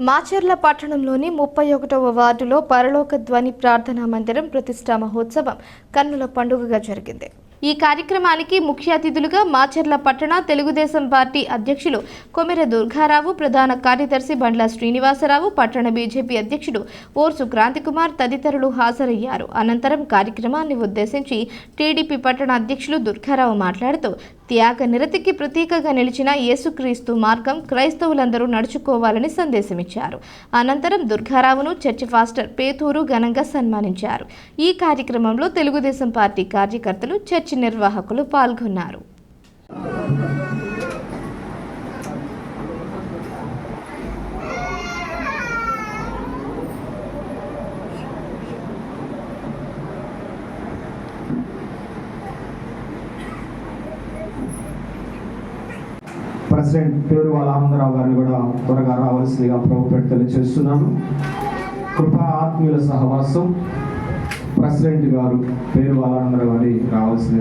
మాచర్ల పట్టణంలోని 31వ వార్డులో పరలోక ధ్వని ప్రార్థనా మందిరం ప్రతిష్టా మహోత్సవం కన్నుల పండుగగా జరిగింది. ఈ కార్యక్రమానికి ముఖ్య అతిథులుగా మాచర్ల పట్టణ తెలుగుదేశం పార్టీ అధ్యక్షులు కొమెర దుర్గారావు, ప్రధాన కార్యదర్శి బండ్ల శ్రీనివాసరావు, పట్టణ బీజేపీ అధ్యక్షుడు ఓర్సు క్రాంతికుమార్ తదితరులు హాజరయ్యారు. అనంతరం కార్యక్రమాన్ని ఉద్దేశించి టీడీపీ పట్టణ అధ్యక్షులు దుర్గారావు మాట్లాడుతూ, త్యాగ నిరతికి ప్రతీకగా నిలిచిన యేసుక్రీస్తు మార్గం క్రైస్తవులందరూ నడుచుకోవాలని సందేశమిచ్చారు. అనంతరం దుర్గారావును చర్చి ఫాస్టర్ పేతూరు ఘనంగా సన్మానించారు. ఈ కార్యక్రమంలో తెలుగుదేశం పార్టీ కార్యకర్తలు, చర్చి నిర్వాహకులు పాల్గొన్నారు. ప్రెసిడెంట్ పేరువాల ఆనందరావు గారిని కూడా త్వరగా రావాల్సిందిగా ప్రభుత్వం తెలియజేస్తున్నాను. కృపా ఆత్మీయుల సహవాసం ప్రెసిడెంట్ గారు పేరువాల ఆనందరావు గారి రావాల్సిందిగా